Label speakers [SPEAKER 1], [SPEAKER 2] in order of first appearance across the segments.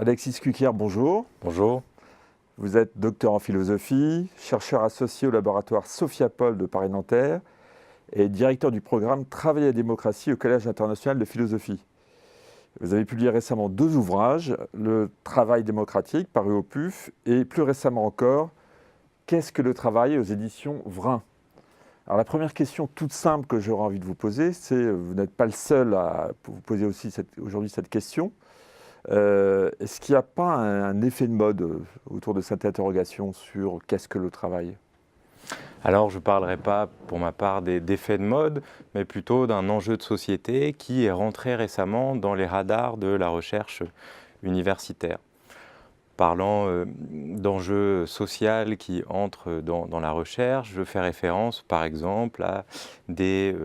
[SPEAKER 1] Alexis Kukier, bonjour.
[SPEAKER 2] Bonjour.
[SPEAKER 1] Vous êtes docteur en philosophie, chercheur associé au laboratoire Sophiapol de Paris-Nanterre et directeur du programme Travail et démocratie au Collège international de philosophie. Vous avez publié récemment 2 ouvrages, Le travail démocratique, paru au PUF, et plus récemment encore, Qu'est-ce que le travail aux éditions Vrin. Alors la première question toute simple que j'aurais envie de vous poser, c'est, vous n'êtes pas le seul à vous poser aussi aujourd'hui cette question, est-ce qu'il n'y a pas un effet de mode autour de cette interrogation sur qu'est-ce que le travail?
[SPEAKER 2] Alors je ne parlerai pas pour ma part d'effets de mode, mais plutôt d'un enjeu de société qui est rentré récemment dans les radars de la recherche universitaire. Parlant d'enjeux sociaux qui entrent dans la recherche, je fais référence par exemple à des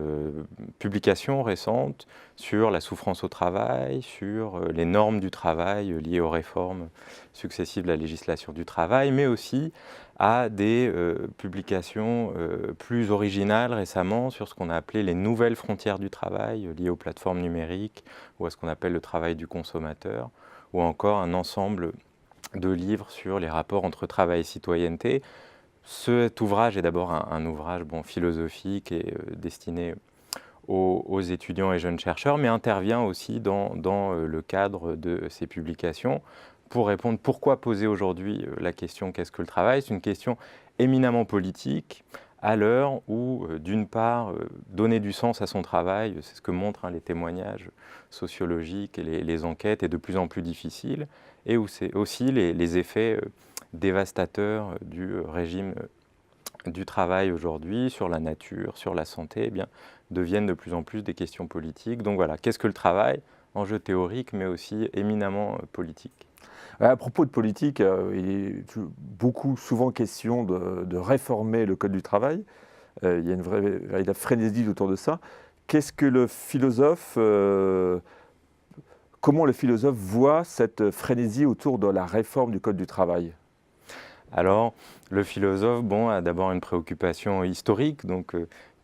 [SPEAKER 2] publications récentes sur la souffrance au travail, sur les normes du travail liées aux réformes successives de la législation du travail, mais aussi à des publications plus originales récemment sur ce qu'on a appelé les nouvelles frontières du travail liées aux plateformes numériques ou à ce qu'on appelle le travail du consommateur, ou encore un ensemble de livres sur les rapports entre travail et citoyenneté. Cet ouvrage est d'abord un ouvrage philosophique et destiné aux étudiants et jeunes chercheurs, mais intervient aussi dans le cadre de ces publications pour répondre pourquoi poser aujourd'hui la question « Qu'est-ce que le travail ?» C'est une question éminemment politique, à l'heure où, d'une part, donner du sens à son travail, c'est ce que montrent les témoignages sociologiques et les enquêtes, est de plus en plus difficile, et où c'est aussi les effets dévastateurs du régime du travail aujourd'hui sur la nature, sur la santé, deviennent de plus en plus des questions politiques. Donc voilà, qu'est-ce que le travail? Enjeu théorique, mais aussi éminemment politique.
[SPEAKER 1] À propos de politique, il est souvent question de réformer le Code du travail. Il y a une véritable frénésie autour de ça. Qu'est-ce que comment le philosophe voit cette frénésie autour de la réforme du Code du travail?
[SPEAKER 2] Alors, le philosophe a d'abord une préoccupation historique, donc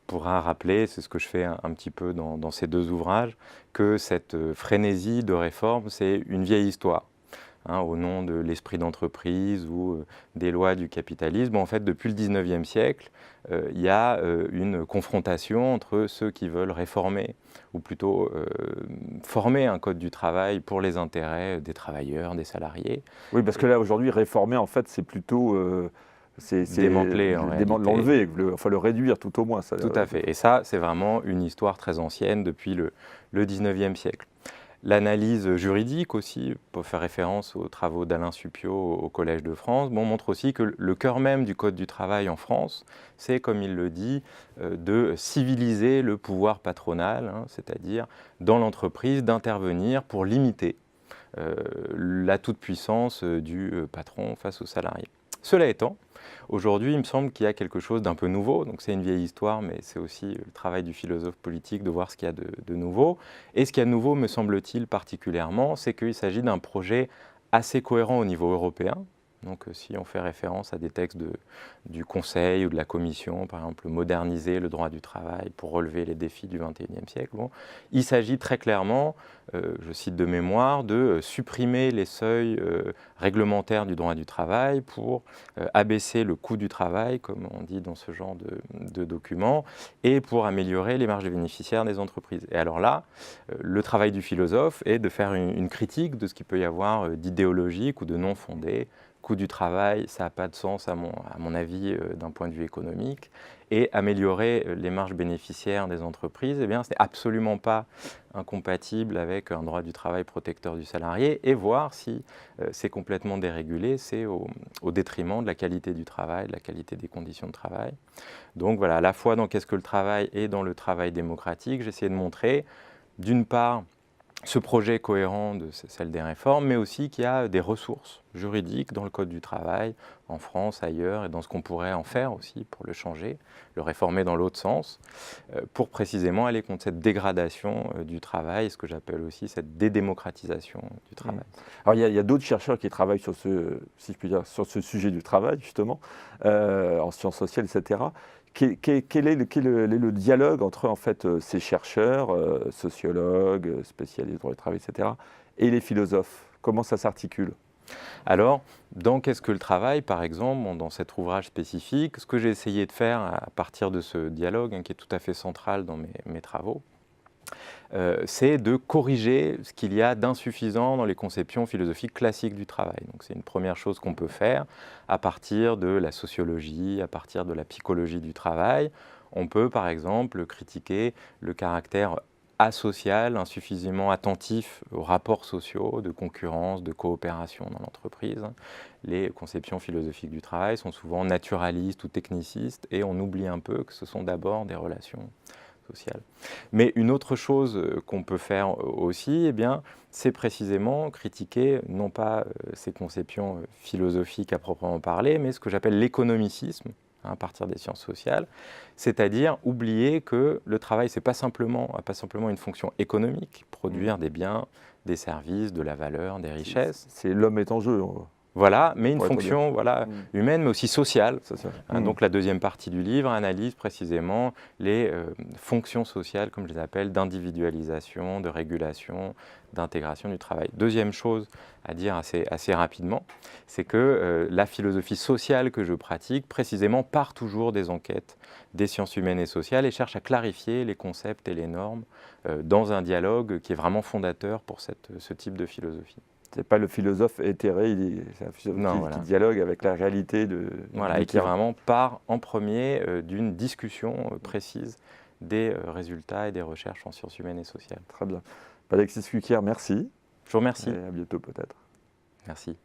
[SPEAKER 2] pourra rappeler, c'est ce que je fais un petit peu dans ces 2 ouvrages, que cette frénésie de réforme, c'est une vieille histoire. Au nom de l'esprit d'entreprise ou des lois du capitalisme. En fait, depuis le 19e siècle, il y a une confrontation entre ceux qui veulent réformer, ou plutôt former un code du travail pour les intérêts des travailleurs, des salariés.
[SPEAKER 1] Oui, parce que là, aujourd'hui, réformer, en fait, c'est plutôt
[SPEAKER 2] démanteler en réalité.
[SPEAKER 1] L'enlever, le réduire tout au moins. Ça,
[SPEAKER 2] tout à fait. Et ça, c'est vraiment une histoire très ancienne depuis le 19e siècle. L'analyse juridique aussi, pour faire référence aux travaux d'Alain Supiot au Collège de France, montre aussi que le cœur même du Code du travail en France, c'est, comme il le dit, de civiliser le pouvoir patronal, c'est-à-dire dans l'entreprise d'intervenir pour limiter la toute-puissance du patron face aux salariés. Cela étant, aujourd'hui, il me semble qu'il y a quelque chose d'un peu nouveau. Donc c'est une vieille histoire, mais c'est aussi le travail du philosophe politique de voir ce qu'il y a de nouveau. Et ce qu'il y a de nouveau, me semble-t-il particulièrement, c'est qu'il s'agit d'un projet assez cohérent au niveau européen. Donc si on fait référence à des textes du Conseil ou de la Commission, par exemple, moderniser le droit du travail pour relever les défis du XXIe siècle, il s'agit très clairement, je cite de mémoire, de supprimer les seuils réglementaires du droit du travail pour abaisser le coût du travail, comme on dit dans ce genre de documents, et pour améliorer les marges de bénéficiaires des entreprises. Et alors là, le travail du philosophe est de faire une critique de ce qu'il peut y avoir d'idéologique ou de non fondé. Coût du travail, ça n'a pas de sens à mon avis d'un point de vue économique, et améliorer les marges bénéficiaires des entreprises, ce n'est absolument pas incompatible avec un droit du travail protecteur du salarié, et voir si c'est complètement dérégulé, c'est au détriment de la qualité du travail, de la qualité des conditions de travail. Donc voilà, à la fois dans Qu'est-ce que le travail et dans le travail démocratique, j'essaie de montrer, d'une part, ce projet cohérent de celle des réformes, mais aussi qu'il y a des ressources juridiques dans le Code du travail, en France, ailleurs, et dans ce qu'on pourrait en faire aussi pour le changer, le réformer dans l'autre sens, pour précisément aller contre cette dégradation du travail, ce que j'appelle aussi cette dédémocratisation du travail.
[SPEAKER 1] Alors il y a d'autres chercheurs qui travaillent sur si je puis dire, sur ce sujet du travail, justement, en sciences sociales, etc. Quel est le dialogue entre en fait, ces chercheurs, sociologues, spécialistes du droit du travail, etc., et les philosophes? Comment ça s'articule?
[SPEAKER 2] Alors, dans Qu'est-ce que le travail, par exemple, dans cet ouvrage spécifique, ce que j'ai essayé de faire à partir de ce dialogue, qui est tout à fait central dans mes travaux, c'est de corriger ce qu'il y a d'insuffisant dans les conceptions philosophiques classiques du travail. Donc c'est une première chose qu'on peut faire à partir de la sociologie, à partir de la psychologie du travail. On peut par exemple critiquer le caractère asocial, insuffisamment attentif aux rapports sociaux, de concurrence, de coopération dans l'entreprise. Les conceptions philosophiques du travail sont souvent naturalistes ou technicistes et on oublie un peu que ce sont d'abord des relations sociales. Mais une autre chose qu'on peut faire aussi, c'est précisément critiquer non pas ces conceptions philosophiques à proprement parler, mais ce que j'appelle l'économicisme, à partir des sciences sociales, c'est-à-dire oublier que le travail, c'est pas simplement une fonction économique, produire des biens, des services, de la valeur, des richesses.
[SPEAKER 1] C'est l'homme est en jeu.
[SPEAKER 2] Voilà, mais une fonction humaine, mais aussi sociale. Donc la deuxième partie du livre analyse précisément les fonctions sociales, comme je les appelle, d'individualisation, de régulation, d'intégration du travail. Deuxième chose à dire assez rapidement, c'est que la philosophie sociale que je pratique, précisément, part toujours des enquêtes des sciences humaines et sociales et cherche à clarifier les concepts et les normes dans un dialogue qui est vraiment fondateur pour ce type de philosophie.
[SPEAKER 1] C'est pas le philosophe éthéré, c'est un philosophe qui dialogue avec la réalité
[SPEAKER 2] et qui vraiment part en premier d'une discussion précise des résultats et des recherches en sciences humaines et sociales.
[SPEAKER 1] Très bien. Alexis Fouquier, merci.
[SPEAKER 2] Je vous remercie.
[SPEAKER 1] Et à bientôt peut-être.
[SPEAKER 2] Merci.